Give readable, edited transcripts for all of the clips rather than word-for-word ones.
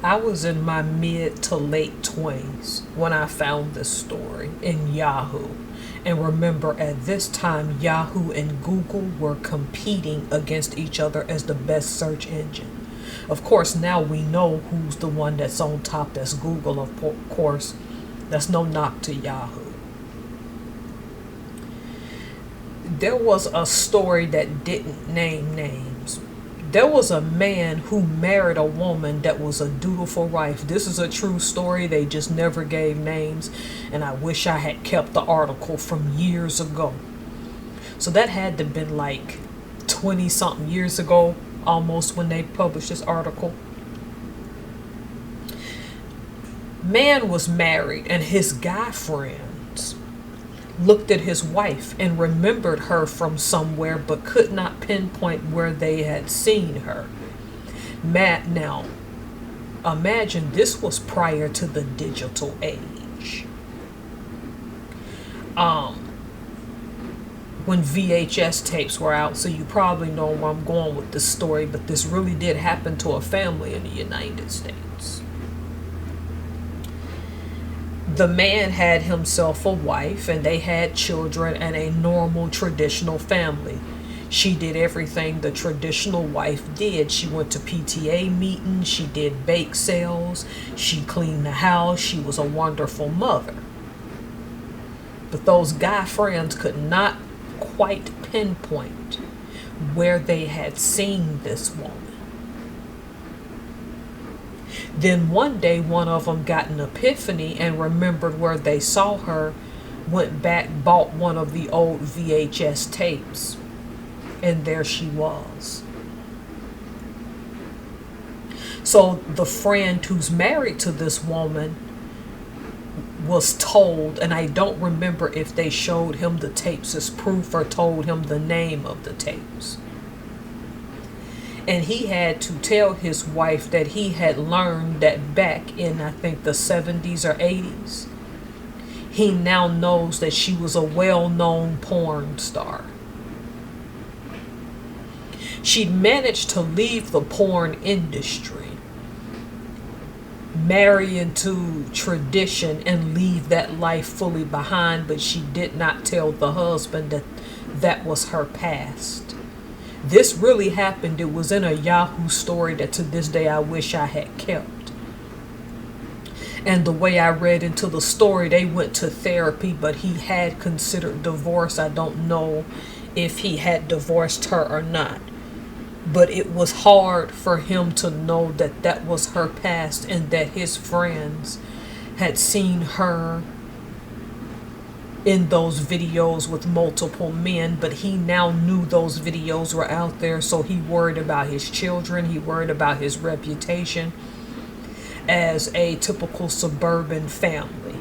I was in my mid to late 20s when I found this story in Yahoo. And remember, at this time, Yahoo and Google were competing against each other as the best search engine. Of course, now we know who's the one that's on top. That's Google, of course. That's no knock to Yahoo. There was a story that didn't name names. There was a man who married a woman that was a dutiful wife. This is a true story. They just never gave names. And I wish I had kept the article from years ago. So that had to have been like 20 something years ago, almost, when they published this article. Man was married, and his guy friends looked at his wife and remembered her from somewhere but could not pinpoint where they had seen her. Now, imagine this was prior to the digital age. When VHS tapes were out, so you probably know where I'm going with this story, but this really did happen to a family in the United States. The man had himself a wife, and they had children and a normal traditional family. She did everything the traditional wife did. She went to PTA meetings, she did bake sales, she cleaned the house, she was a wonderful mother. But those guy friends could not quite pinpoint where they had seen this woman. Then one day, one of them got an epiphany and remembered where they saw her, went back, bought one of the old VHS tapes, and there she was. So the friend who's married to this woman was told, and I don't remember if they showed him the tapes as proof or told him the name of the tapes. And he had to tell his wife that he had learned that back in, I think, the 70s or 80s, he now knows that she was a well-known porn star. She'd managed to leave the porn industry, marry into tradition, and leave that life fully behind, but she did not tell the husband that that was her past. This really happened. It was in a Yahoo story that to this day I wish I had kept. And the way I read into the story, they went to therapy, but he had considered divorce. I don't know if he had divorced her or not. But it was hard for him to know that that was her past and that his friends had seen her in those videos with multiple men, but he now knew those videos were out there, so he worried about his children, he worried about his reputation as a typical suburban family.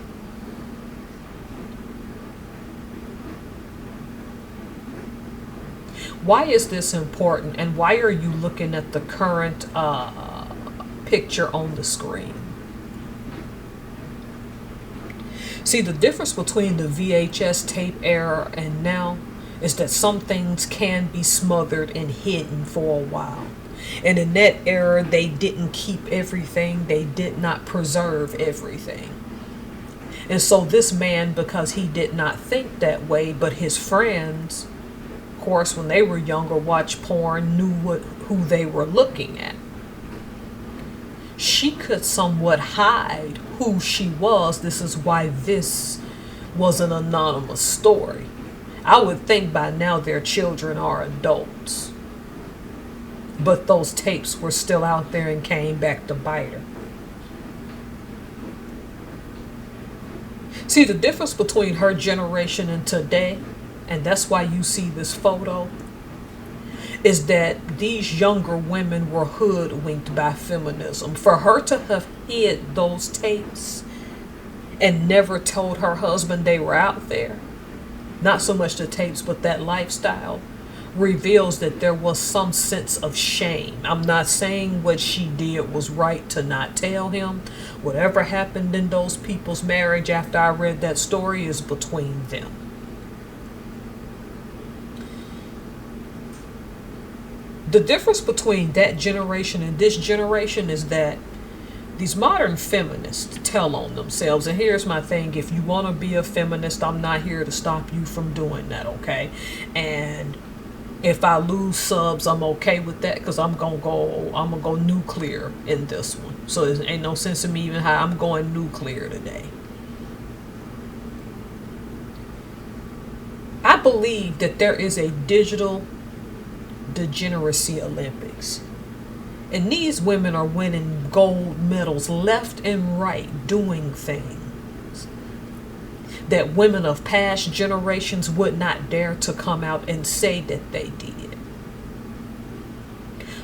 Why is this important, and why are you looking at the current picture on the screen? See, the difference between the VHS tape era and now is that some things can be smothered and hidden for a while. And in that era, they didn't keep everything. They did not preserve everything. And so this man, because he did not think that way, but his friends, of course, when they were younger, watched porn, knew who they were looking at. She could somewhat hide who she was. This is why this was an anonymous story. I would think by now their children are adults. But those tapes were still out there and came back to bite her. See, the difference between her generation and today, and that's why you see this photo, is that these younger women were hoodwinked by feminism. For her to have hid those tapes and never told her husband they were out there, not so much the tapes but that lifestyle, reveals that there was some sense of shame. I'm not saying what she did was right to not tell him. Whatever happened in those people's marriage after I read that story is between them. The difference between that generation and this generation is that These modern feminists tell on themselves, and here's my thing: if you want to be a feminist, I'm not here to stop you from doing that, okay? And if I lose subs, I'm okay with that, because I'm gonna go nuclear in this one. So there ain't no sense in me even how I'm going nuclear today. I believe that there is a digital degeneracy Olympics. And these women are winning gold medals left and right, doing things that women of past generations would not dare to come out and say that they did.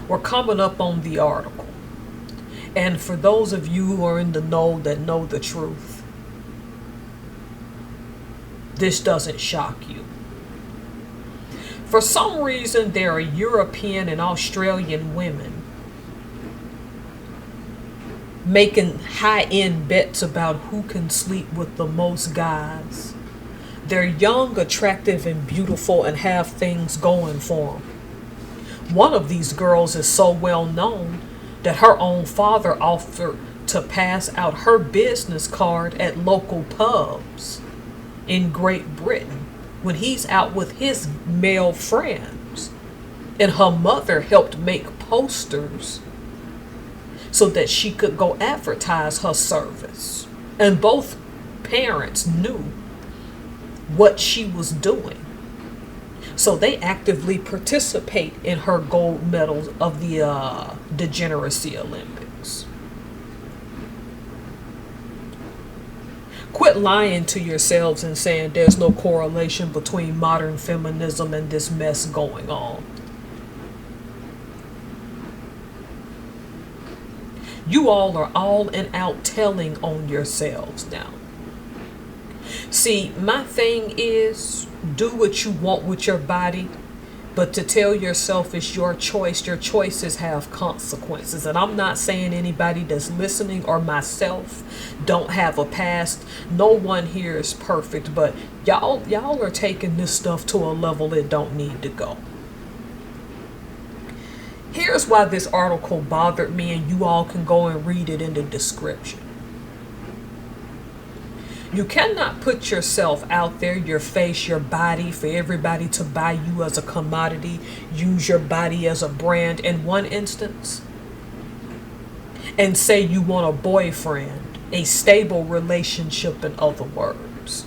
We're coming up on the article. And for those of you who are in the know that know the truth, this doesn't shock you. For some reason, there are European and Australian women making high-end bets about who can sleep with the most guys. They're young, attractive, and beautiful and have things going for them. One of these girls is so well known that her own father offered to pass out her business card at local pubs in Great Britain when he's out with his male friends. And her mother helped make posters so that she could go advertise her service. And both parents knew what she was doing. So they actively participate in her gold medals of the Degeneracy Olympics. Quit lying to yourselves and saying there's no correlation between modern feminism and this mess going on. You all are all and out telling on yourselves now. See, my thing is, do what you want with your body, but to tell yourself it's your choice. Your choices have consequences. And I'm not saying anybody that's listening or myself don't have a past. No one here is perfect, but y'all are taking this stuff to a level it don't need to go. Here's why this article bothered me, and you all can go and read it in the description. You cannot put yourself out there, your face, your body, for everybody to buy you as a commodity, use your body as a brand in one instance, and say you want a boyfriend, a stable relationship, in other words,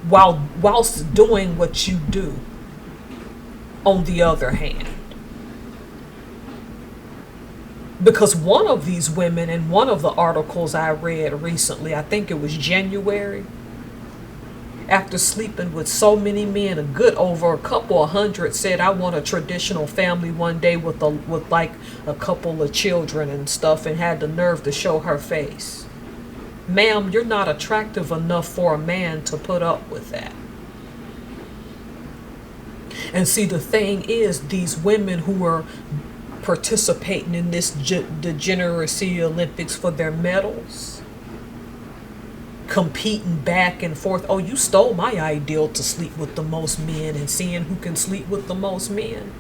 whilst doing what you do. On the other hand, because one of these women in one of the articles I read recently, I think it was January, after sleeping with so many men, a couple of hundred, said, I want a traditional family one day with like a couple of children and stuff, and had the nerve to show her face. Ma'am, you're not attractive enough for a man to put up with that. And see, the thing is, these women who are participating in this degeneracy Olympics for their medals, competing back and forth. Oh, you stole my ideal to sleep with the most men, and seeing who can sleep with the most men.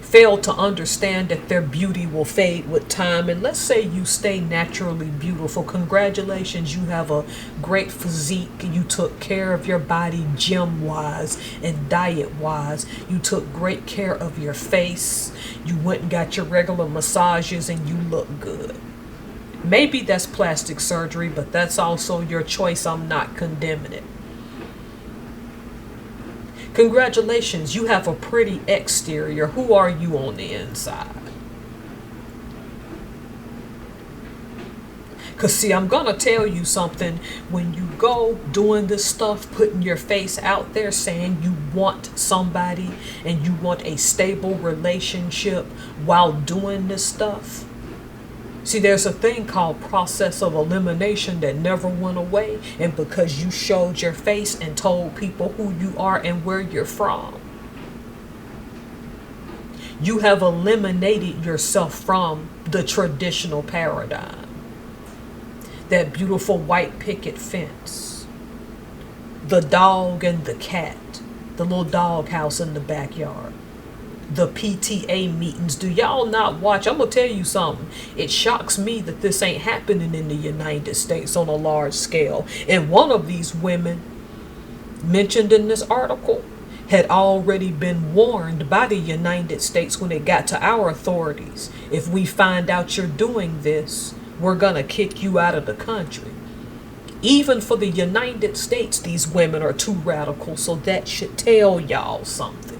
Fail to understand that their beauty will fade with time. And let's say you stay naturally beautiful. Congratulations, you have a great physique. You took care of your body gym-wise and diet-wise. You took great care of your face. You went and got your regular massages, and you look good. Maybe that's plastic surgery, but that's also your choice. I'm not condemning it. Congratulations, you have a pretty exterior. Who are you on the inside? Because see, I'm going to tell you something. When you go doing this stuff, putting your face out there, saying you want somebody and you want a stable relationship while doing this stuff, see, there's a thing called process of elimination that never went away. And because you showed your face and told people who you are and where you're from, you have eliminated yourself from the traditional paradigm. That beautiful white picket fence, the dog and the cat, the little dog house in the backyard. the PTA meetings. Do y'all not watch? I'm gonna tell you something. It shocks me that this ain't happening in the United States on a large scale. And one of these women mentioned in this article had already been warned by the United States when it got to our authorities. If we find out you're doing this, we're gonna kick you out of the country. Even for the United States, these women are too radical, so that should tell y'all something.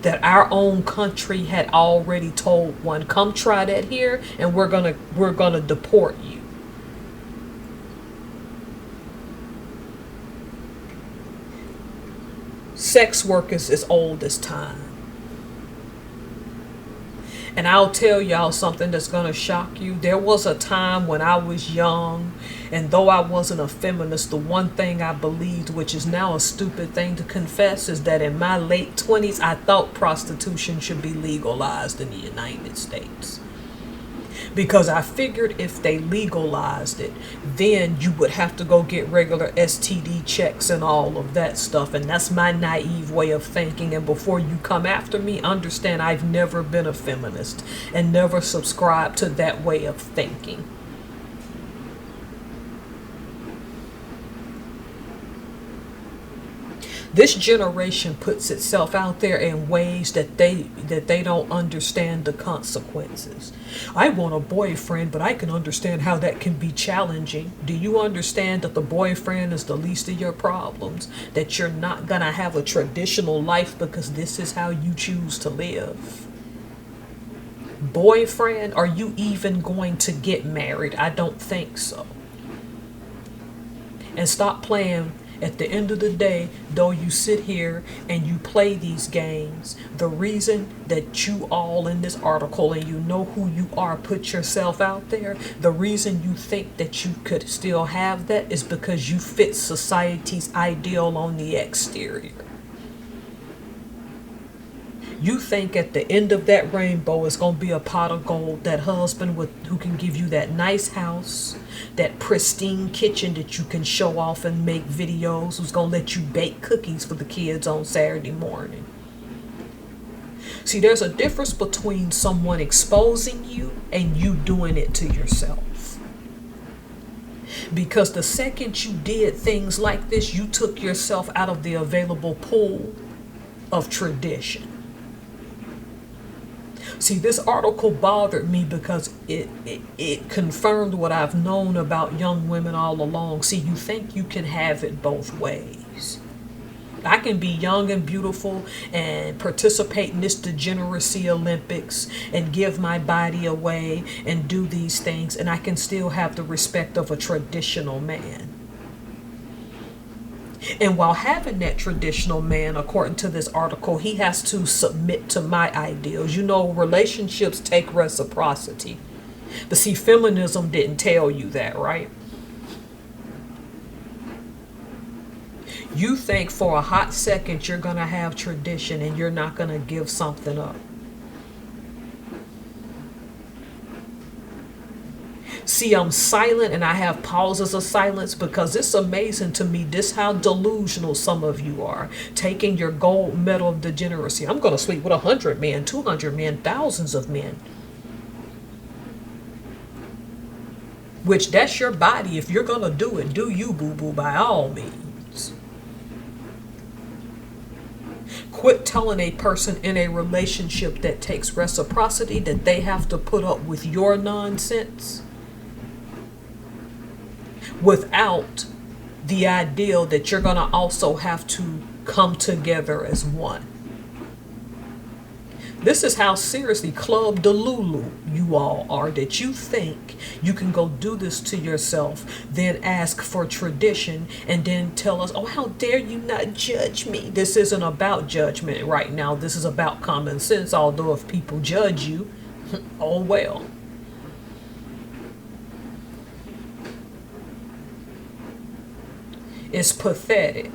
That our own country had already told one, come try that here, and we're gonna deport you. Sex work is as old as time. And I'll tell y'all something that's going to shock you. There was a time when I was young, and though I wasn't a feminist, the one thing I believed, which is now a stupid thing to confess, is that in my late 20s, I thought prostitution should be legalized in the United States. Because I figured if they legalized it, then you would have to go get regular STD checks and all of that stuff. And that's my naive way of thinking. And before you come after me, understand I've never been a feminist and never subscribed to that way of thinking. This generation puts itself out there in ways that they don't understand the consequences. I want a boyfriend, but I can understand how that can be challenging. Do you understand that the boyfriend is the least of your problems? That you're not gonna have a traditional life because this is how you choose to live? Boyfriend, are you even going to get married? I don't think so. And stop playing. At the end of the day, though you sit here and you play these games, the reason that you all in this article and you know who you are, put yourself out there, the reason you think that you could still have that is because you fit society's ideal on the exterior. You think at the end of that rainbow is going to be a pot of gold, that husband who can give you that nice house, that pristine kitchen that you can show off and make videos, who's going to let you bake cookies for the kids on Saturday morning. See, there's a difference between someone exposing you and you doing it to yourself. Because the second you did things like this, you took yourself out of the available pool of tradition. See, this article bothered me because it confirmed what I've known about young women all along. See, you think you can have it both ways. I can be young and beautiful and participate in this degeneracy Olympics and give my body away and do these things, and I can still have the respect of a traditional man. And while having that traditional man, according to this article, he has to submit to my ideals. You know, relationships take reciprocity. But see, feminism didn't tell you that, right? You think for a hot second you're going to have tradition and you're not going to give something up. See, I'm silent and I have pauses of silence because it's amazing to me this how delusional some of you are, taking your gold medal of degeneracy. I'm going to sleep with 100 men, 200 men, thousands of men. Which, that's your body. If you're going to do it, do you, boo-boo, by all means. Quit telling a person in a relationship that takes reciprocity that they have to put up with your nonsense without the ideal that you're going to also have to come together as one. This is how seriously Club Delulu you all are, that you think you can go do this to yourself, then ask for tradition, and then tell us, oh, how dare you not judge me. This isn't about judgment right now. This is about common sense, although if people judge you, oh well. It's pathetic.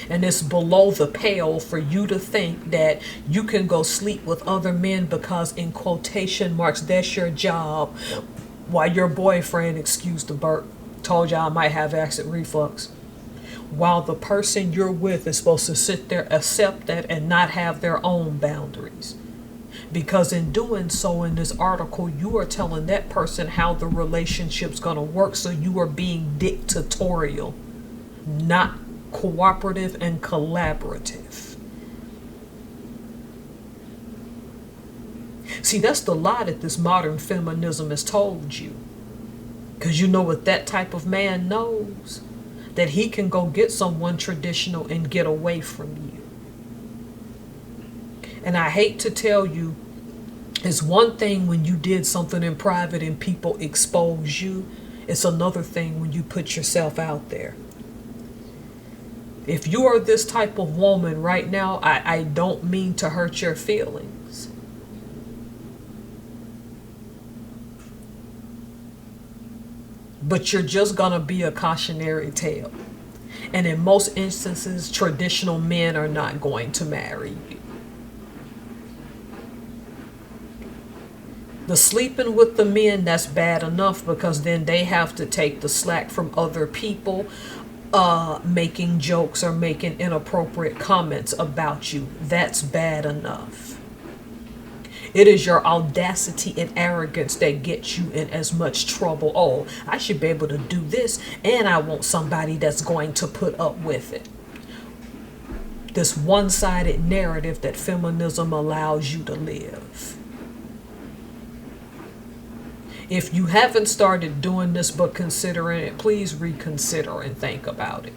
And it's below the pale for you to think that you can go sleep with other men because, in quotation marks, that's your job, while your boyfriend, excuse the burp, told you I might have acid reflux, while the person you're with is supposed to sit there, accept that, and not have their own boundaries. Because in doing so, in this article, you are telling that person how the relationship's going to work. So you are being dictatorial, not cooperative and collaborative. See, that's the lie that this modern feminism has told you. Because you know what that type of man knows? That he can go get someone traditional and get away from you. And I hate to tell you, it's one thing when you did something in private and people expose you. It's another thing when you put yourself out there. If you are this type of woman right now, I don't mean to hurt your feelings. But you're just going to be a cautionary tale. And in most instances, traditional men are not going to marry you. The sleeping with the men, that's bad enough, because then they have to take the slack from other people making jokes or making inappropriate comments about you. That's bad enough. It is your audacity and arrogance that gets you in as much trouble. Oh, I should be able to do this, and I want somebody that's going to put up with it. This one-sided narrative that feminism allows you to live. If you haven't started doing this but considering it, please reconsider and think about it.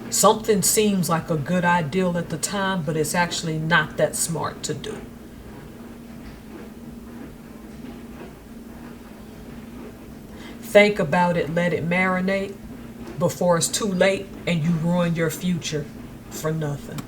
Something seems like a good ideal at the time, but it's actually not that smart to do. Think about it, let it marinate before it's too late and you ruin your future for nothing.